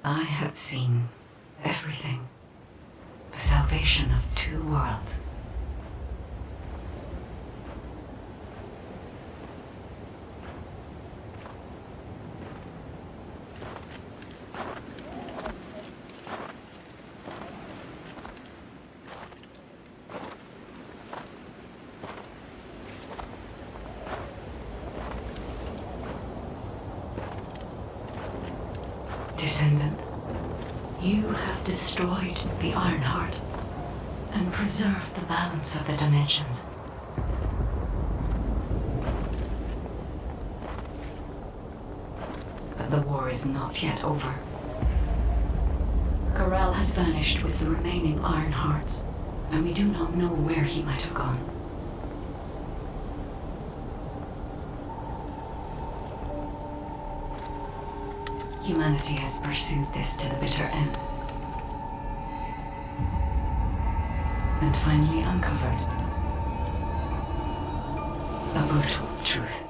I have seen everything. The salvation of two worlds. Descendant, you have destroyed the Ironheart and preserved the balance of the dimensions. But the war is not yet over. Corel has vanished with the remaining Ironhearts, and we do not know where he might have gone. Humanity has pursued this to the bitter end. And finally uncovered a brutal truth.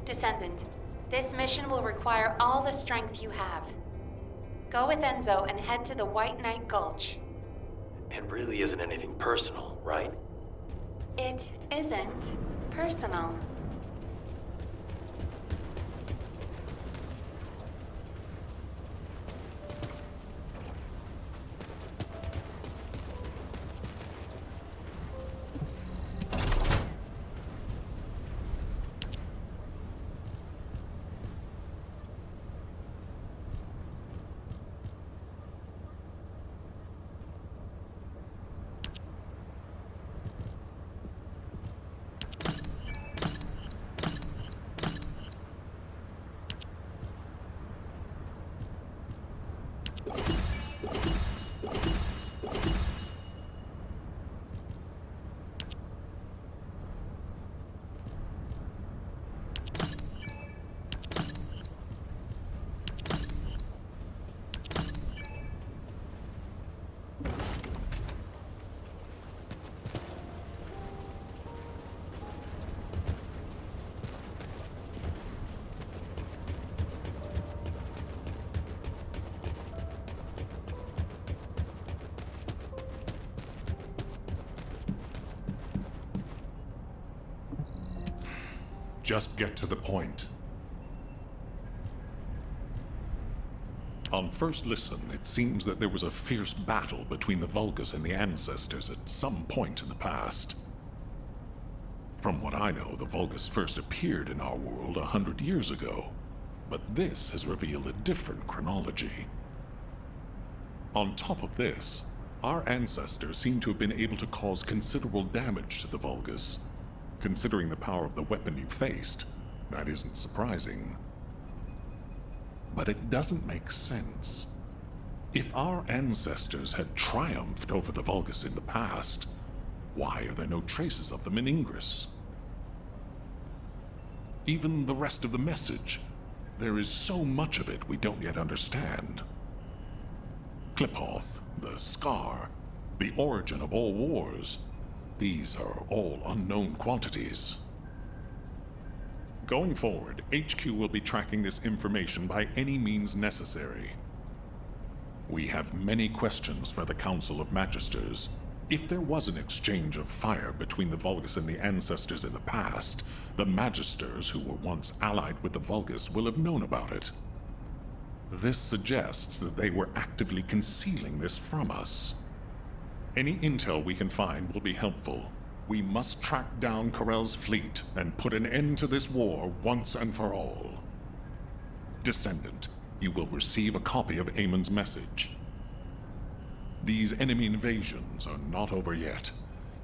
Descendant, this mission will require all the strength you have. Go with Enzo and head to the White Knight Gulch. It really isn't anything personal, right? It isn't personal. Just get to the point. On first listen, it seems that there was a fierce battle between the Vulgus and the Ancestors at some point in the past. From what I know, the Vulgus first appeared in our world 100 years ago, but this has revealed a different chronology. On top of this, our ancestors seem to have been able to cause considerable damage to the Vulgus. Considering the power of the weapon you faced, that isn't surprising. But it doesn't make sense. If our ancestors had triumphed over the Vulgus in the past, why are there no traces of them in Ingress? Even the rest of the message, there is so much of it we don't yet understand. Kliphoth, the Scar, the origin of all wars, these are all unknown quantities. Going forward, HQ will be tracking this information by any means necessary. We have many questions for the Council of Magisters. If there was an exchange of fire between the Vulgus and the Ancestors in the past, the Magisters who were once allied with the Vulgus will have known about it. This suggests that they were actively concealing this from us. Any intel we can find will be helpful. We must track down Corel's fleet and put an end to this war once and for all. Descendant, you will receive a copy of Amon's message. These enemy invasions are not over yet.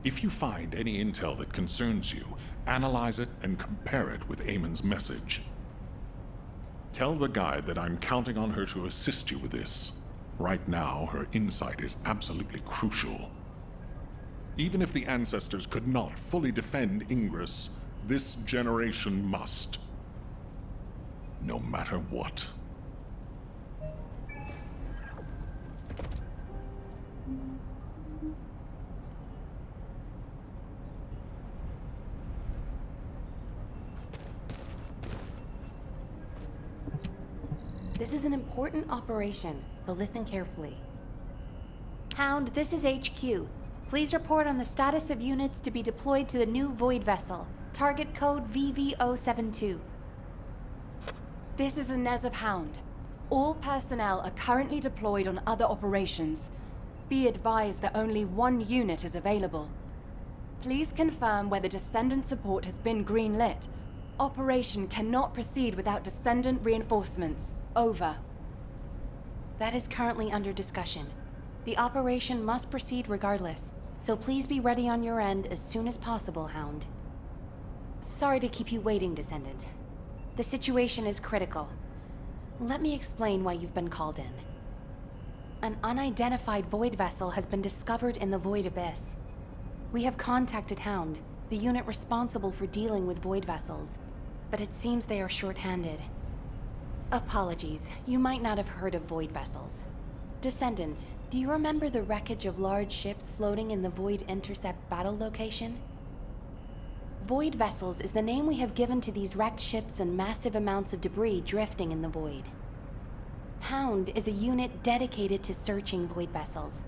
If you find any intel that concerns you, analyze it and compare it with Amon's message. Tell the guide that I'm counting on her to assist you with this. Right now, her insight is absolutely crucial. Even if the Ancestors could not fully defend Ingress, this generation must. no matter what. This is an important operation, so listen carefully. Hound, this is HQ. Please report on the status of units to be deployed to the new Void Vessel. Target code VV072. This is Inez of Hound. All personnel are currently deployed on other operations. Be advised that only one unit is available. Please confirm whether Descendant support has been greenlit. Operation cannot proceed without Descendant reinforcements. Over. That is currently under discussion. The operation must proceed regardless, so please be ready on your end as soon as possible, Hound. Sorry to keep you waiting, Descendant. The situation is critical. Let me explain why you've been called in. An unidentified Void Vessel has been discovered in the Void Abyss. We have contacted Hound, the unit responsible for dealing with Void Vessels, but it seems they are short-handed. Apologies, you might not have heard of Void Vessels. Descendant, do you remember the wreckage of large ships floating in the Void Intercept battle location? Void Vessels is the name we have given to these wrecked ships and massive amounts of debris drifting in the void. Hound is a unit dedicated to searching Void Vessels.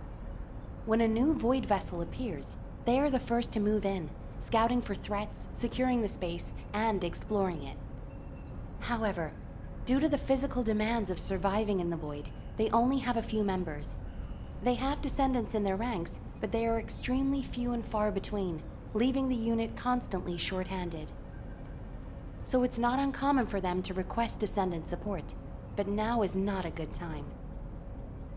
When a new Void Vessel appears, they are the first to move in, scouting for threats, securing the space, and exploring it. However, due to the physical demands of surviving in the Void, they only have a few members. They have Descendants in their ranks, but they are extremely few and far between, leaving the unit constantly short-handed. So it's not uncommon for them to request Descendant support, but now is not a good time.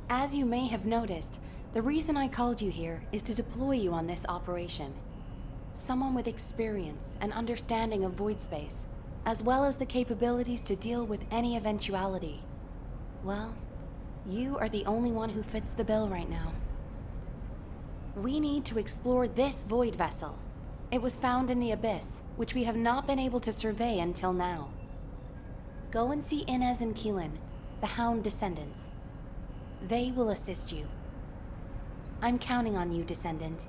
As you may have noticed, the reason I called you here is to deploy you on this operation. Someone with experience and understanding of void space, as well as the capabilities to deal with any eventuality. Well, you are the only one who fits the bill right now. We need to explore this Void Vessel. It was found in the Abyss, which we have not been able to survey until now. Go and see Inez and Keelan, the Hound Descendants. They will assist you. I'm counting on you, Descendant.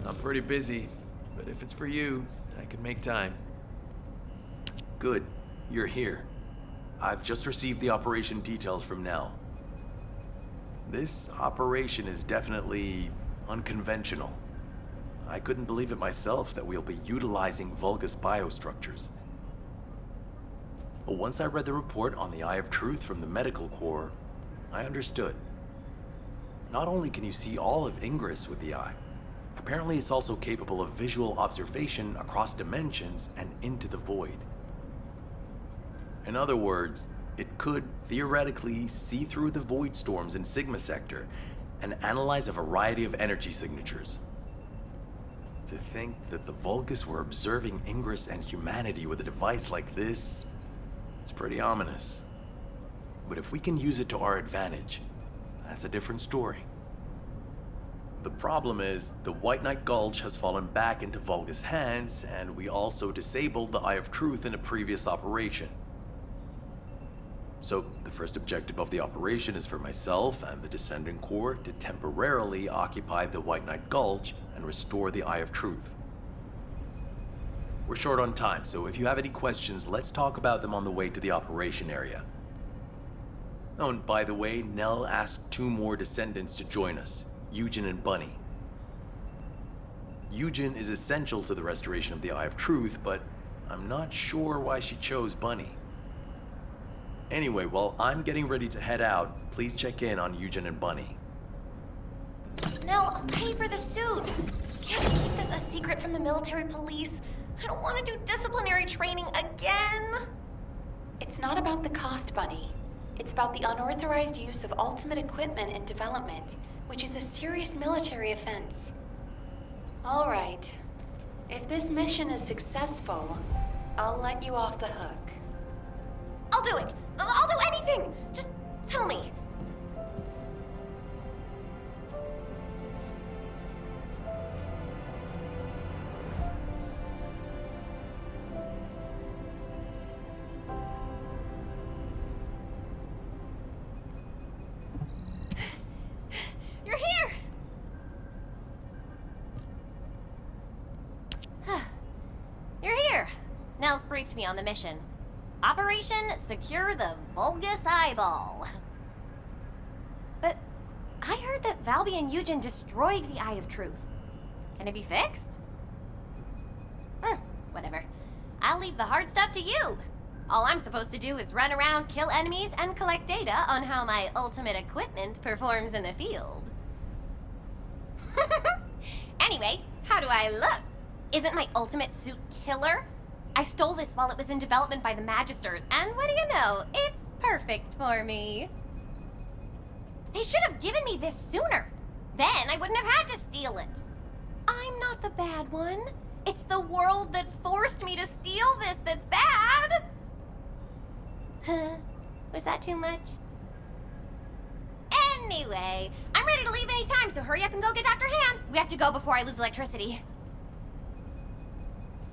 I'm pretty busy, but if it's for you, I can make time. Good, you're here. I've just received the operation details from Nell. This operation is definitely unconventional. I couldn't believe it myself that we'll be utilizing Vulgus biostructures. But once I read the report on the Eye of Truth from the Medical Corps, I understood. Not only can you see all of Ingress with the eye, apparently it's also capable of visual observation across dimensions and into the void. In other words, it could theoretically see through the void storms in Sigma Sector and analyze a variety of energy signatures. To think that the Vulgus were observing Ingress and humanity with a device like this, it's pretty ominous. But if we can use it to our advantage, that's a different story. The problem is, the White Knight Gulch has fallen back into Vulgus' hands, and we also disabled the Eye of Truth in a previous operation. So, the first objective of the operation is for myself and the Descendant Corps to temporarily occupy the White Knight Gulch and restore the Eye of Truth. We're short on time, so if you have any questions, let's talk about them on the way to the operation area. Oh, and by the way, Nell asked 2 more Descendants to join us. Eugen and Bunny. Eugen is essential to the restoration of the Eye of Truth, but I'm not sure why she chose Bunny. Anyway, while I'm getting ready to head out, please check in on Eugen and Bunny. Nell, I'll pay for the suits. Can't we keep this a secret from the military police? I don't want to do disciplinary training again. It's not about the cost, Bunny. It's about the unauthorized use of ultimate equipment in development, which is a serious military offense. All right. If this mission is successful, I'll let you off the hook. I'll do it. I'll do anything. Just tell me. You're here. You're here. Nels briefed me on the mission. Operation Secure the Vulgus Eyeball. But I heard that Valby and Eugen destroyed the Eye of Truth. Can it be fixed? Whatever. I'll leave the hard stuff to you. All I'm supposed to do is run around, kill enemies, and collect data on how my ultimate equipment performs in the field. Anyway, how do I look? Isn't my ultimate suit killer? I stole this while it was in development by the Magisters, and what do you know? It's perfect for me. They should have given me this sooner. Then I wouldn't have had to steal it. I'm not the bad one. It's the world that forced me to steal this that's bad. Was that too much? Anyway, I'm ready to leave any time, so hurry up and go get Dr. Han. We have to go before I lose electricity.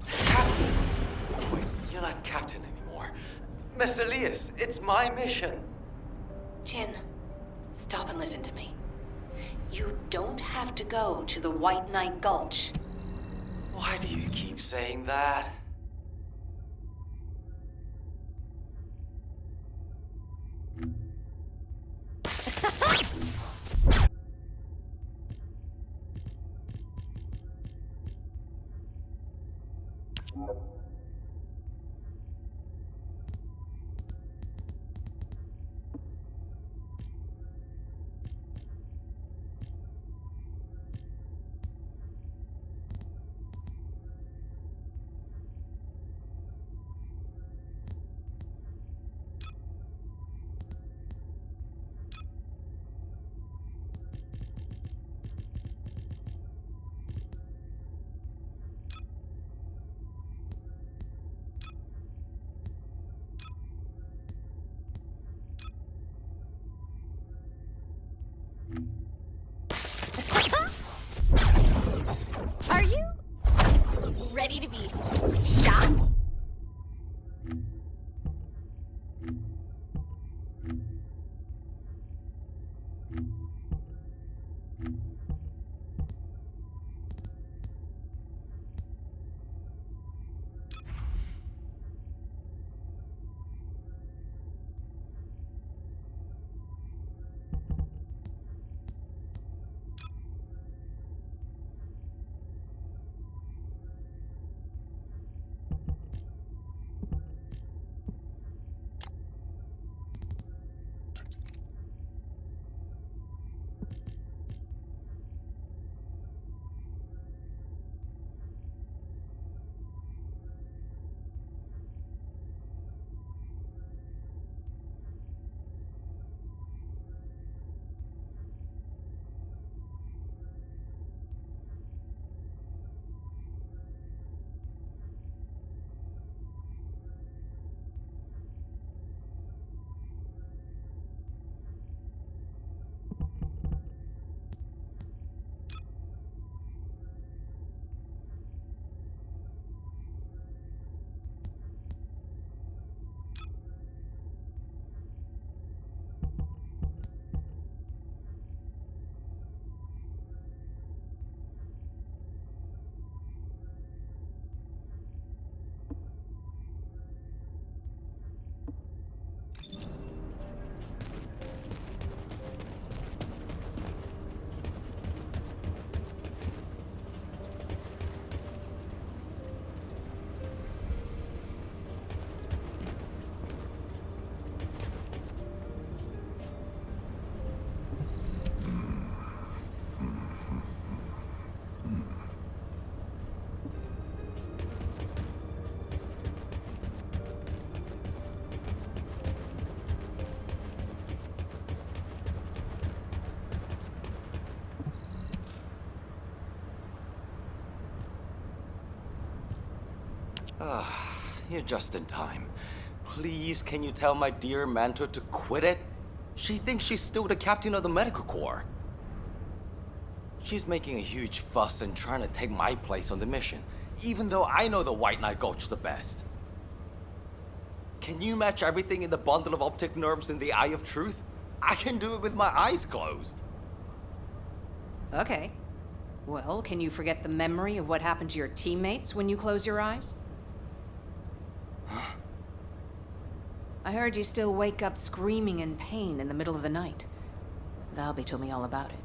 Captain! Wait, you're not captain anymore. Miss Elias, it's my mission. Jin, stop and listen to me. You don't have to go to the White Knight Gulch. Why do you keep saying that? Are you ready to be shot? You're just in time. Please, can you tell my dear mentor to quit it? She thinks she's still the captain of the medical corps. She's making a huge fuss and trying to take my place on the mission, even though I know the White Knight Gulch the best. Can you match everything in the bundle of optic nerves in the Eye of Truth? I can do it with my eyes closed. Okay. Well, can you forget the memory of what happened to your teammates when you close your eyes? I heard you still wake up screaming in pain in the middle of the night. Valby told me all about it.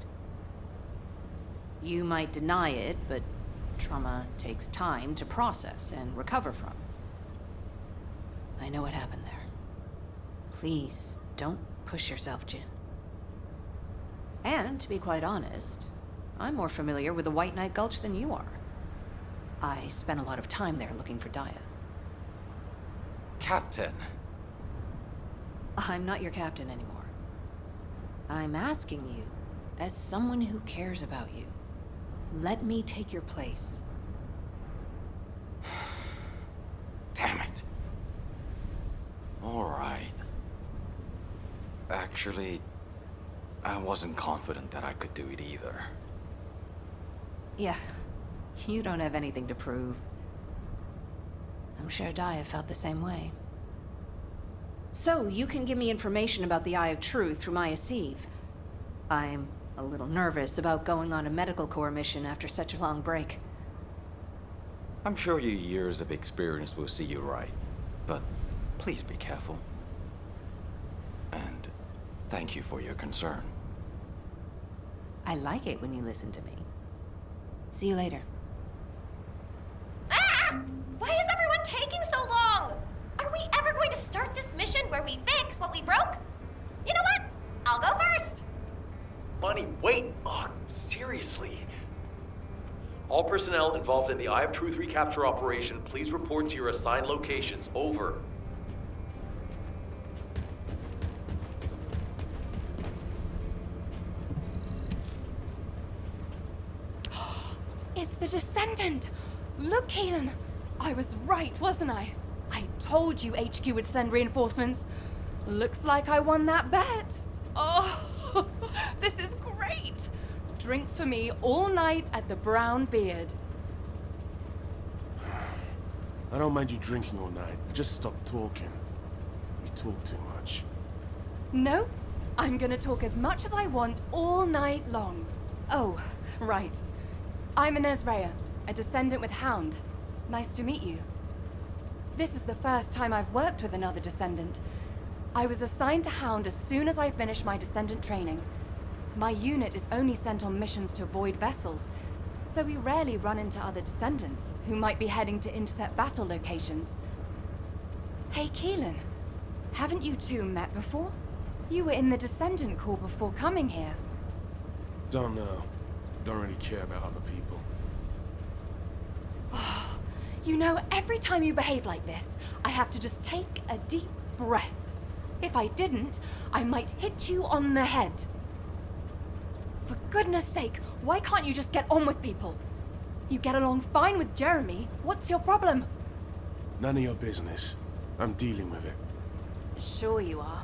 You might deny it, but trauma takes time to process and recover from. I know what happened there. Please, don't push yourself, Jin. And, to be quite honest, I'm more familiar with the White Knight Gulch than you are. I spent a lot of time there looking for Daya. Captain. I'm not your captain anymore. I'm asking you, as someone who cares about you, let me take your place. Damn it. All right. Actually, I wasn't confident that I could do it either. Yeah, you don't have anything to prove. I'm sure Daya felt the same way. So, you can give me information about the Eye of Truth through Maya Sieve. I'm a little nervous about going on a medical corps mission after such a long break. I'm sure your years of experience will see you right, but please be careful. And thank you for your concern. I like it when you listen to me. See you later. Ah! Why is everyone taking so long? Are we ever going to start this mission where we fix what we broke? You know what? I'll go first. Bunny, wait! Oh, seriously? All personnel involved in the Eye of Truth recapture operation, please report to your assigned locations. Over. It's the Descendant! Look, Keelan! I was right, wasn't I? I told you HQ would send reinforcements. Looks like I won that bet. Oh, this is great! Drinks for me all night at the Brown Beard. I don't mind you drinking all night, but just stop talking. You talk too much. No, I'm gonna talk as much as I want all night long. Oh, right. I'm Inez Rhea, a Descendant with Hound. Nice to meet you. This is the first time I've worked with another Descendant. I was assigned to Hound as soon as I finished my Descendant training. My unit is only sent on missions to avoid vessels, so we rarely run into other Descendants who might be heading to intercept battle locations. Hey, Keelan, haven't you two met before? You were in the Descendant Corps before coming here. Don't know. Don't really care about other people. You know, every time you behave like this, I have to just take a deep breath. If I didn't, I might hit you on the head. For goodness sake, why can't you just get on with people? You get along fine with Jeremy. What's your problem? None of your business. I'm dealing with it. Sure you are.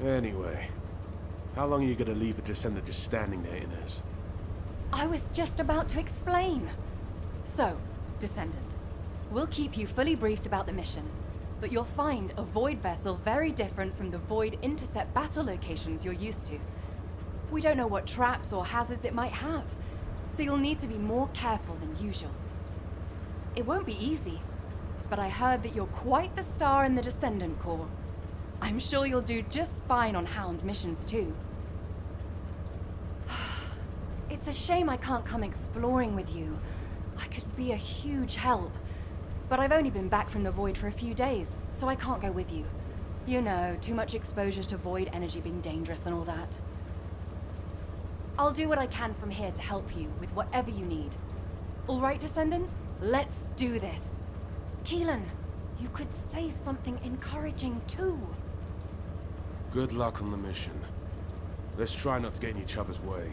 Anyway, how long are you gonna leave the Descendant just standing there, Inez? I was just about to explain. So, Descendant, we'll keep you fully briefed about the mission, but you'll find a Void vessel very different from the Void intercept battle locations you're used to. We don't know what traps or hazards it might have, so you'll need to be more careful than usual. It won't be easy, but I heard that you're quite the star in the Descendant Corps. I'm sure you'll do just fine on Hound missions too. It's a shame I can't come exploring with you. I could be a huge help. But I've only been back from the Void for a few days, so I can't go with you. You know, too much exposure to Void energy being dangerous and all that. I'll do what I can from here to help you with whatever you need. All right, Descendant? Let's do this. Keelan, you could say something encouraging too. Good luck on the mission. Let's try not to get in each other's way.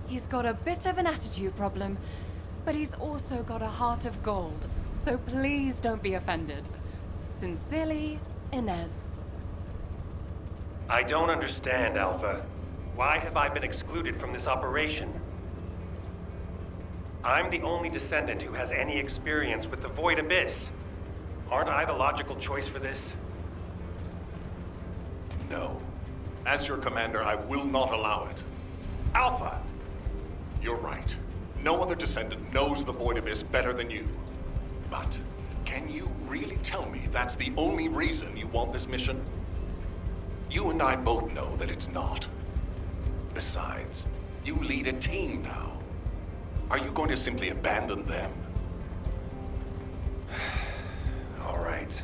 He's got a bit of an attitude problem. But he's also got a heart of gold, so please don't be offended. Sincerely, Inez. I don't understand, Alpha. Why have I been excluded from this operation? I'm the only descendant who has any experience with the Void Abyss. Aren't I the logical choice for this? No. As your commander, I will not allow it. Alpha! You're right. No other descendant knows the Void Abyss better than you. But can you really tell me that's the only reason you want this mission? You and I both know that it's not. Besides, you lead a team now. Are you going to simply abandon them? All right.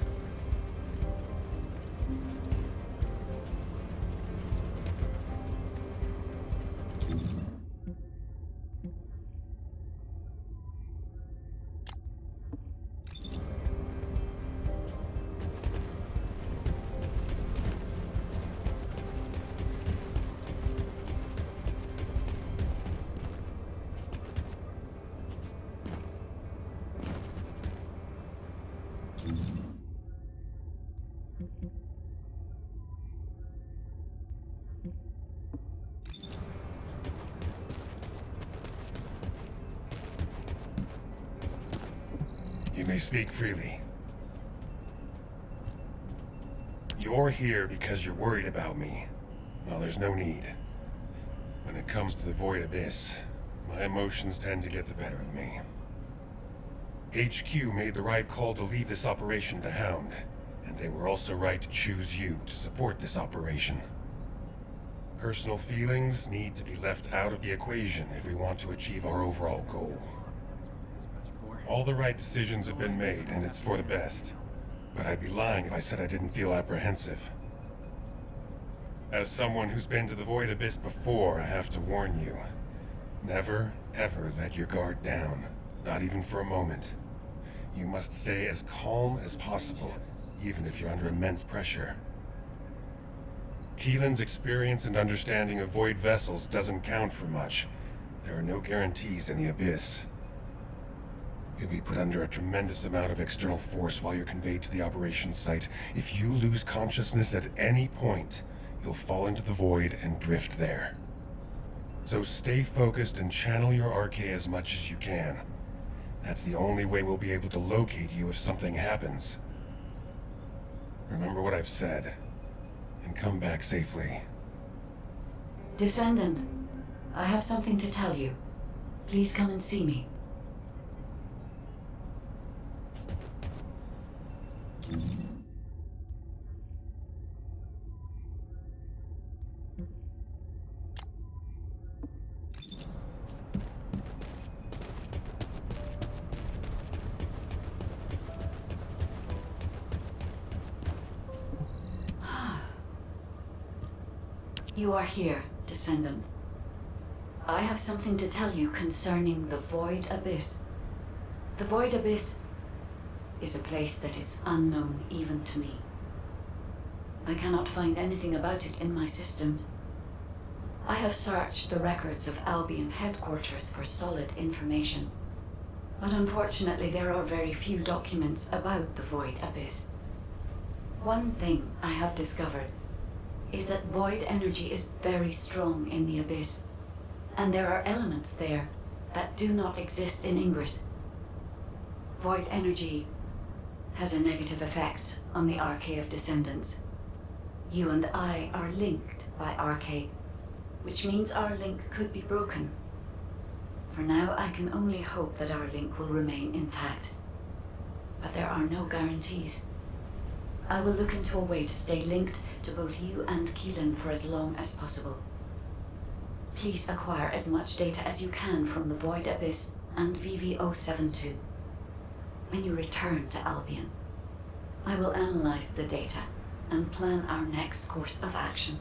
You may speak freely. You're here because you're worried about me. Well, there's no need. When it comes to the Void Abyss, my emotions tend to get the better of me. HQ made the right call to leave this operation to Hound, and they were also right to choose you to support this operation. Personal feelings need to be left out of the equation if we want to achieve our overall goal. All the right decisions have been made, and it's for the best. But I'd be lying if I said I didn't feel apprehensive. As someone who's been to the Void Abyss before, I have to warn you. Never, ever let your guard down. Not even for a moment. You must stay as calm as possible, even if you're under immense pressure. Keelan's experience and understanding of Void vessels doesn't count for much. There are no guarantees in the Abyss. You'll be put under a tremendous amount of external force while you're conveyed to the operations site. If you lose consciousness at any point, you'll fall into the Void and drift there. So stay focused and channel your RK as much as you can. That's the only way we'll be able to locate you if something happens. Remember what I've said, and come back safely. Descendant, I have something to tell you. Please come and see me. You are here, Descendant. I have something to tell you concerning the Void Abyss. The Void Abyss is a place that is unknown even to me. I cannot find anything about it in my systems. I have searched the records of Albion headquarters for solid information, but unfortunately there are very few documents about the Void Abyss. One thing I have discovered is that void energy is very strong in the Abyss, and there are elements there that do not exist in Ingress. Void energy has a negative effect on the RK of Descendants. You and I are linked by RK, which means our link could be broken. For now, I can only hope that our link will remain intact. But there are no guarantees. I will look into a way to stay linked to both you and Keelan for as long as possible. Please acquire as much data as you can from the Void Abyss and VV072. When you return to Albion, I will analyze the data and plan our next course of action.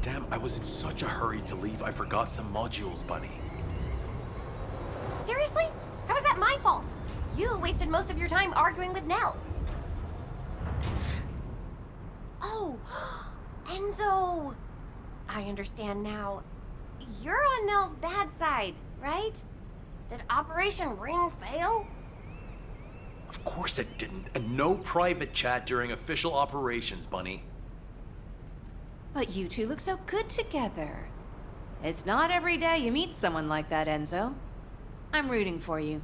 Damn, I was in such a hurry to leave, I forgot some modules, Bunny. Seriously? How is that my fault? You wasted most of your time arguing with Nell. Oh, Enzo! I understand now. You're on Nell's bad side, right? Did Operation Ring fail? Of course it didn't. And no private chat during official operations, Bunny. But you two look so good together. It's not every day you meet someone like that, Enzo. I'm rooting for you.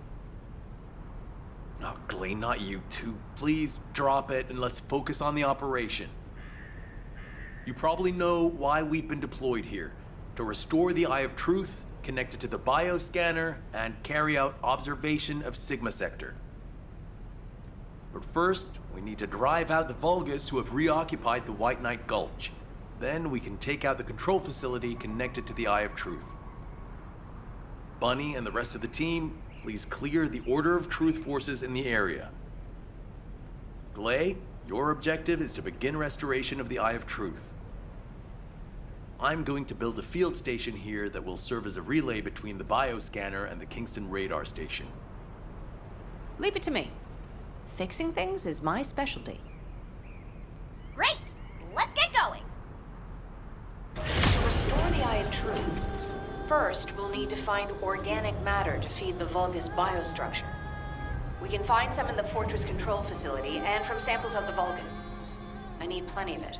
Oh, Glay, not you two. Please drop it and let's focus on the operation. You probably know why we've been deployed here. To restore the Eye of Truth, connect it to the bioscanner, and carry out observation of Sigma Sector. But first, we need to drive out the Vulgus who have reoccupied the White Knight Gulch. Then we can take out the control facility connected to the Eye of Truth. Bunny and the rest of the team, please clear the Order of Truth forces in the area. Glay, your objective is to begin restoration of the Eye of Truth. I'm going to build a field station here that will serve as a relay between the bioscanner and the Kingston radar station. Leave it to me. Fixing things is my specialty. Great! Let's get going! First, we'll need to find organic matter to feed the Vulgus biostructure. We can find some in the Fortress control facility and from samples of the Vulgus. I need plenty of it.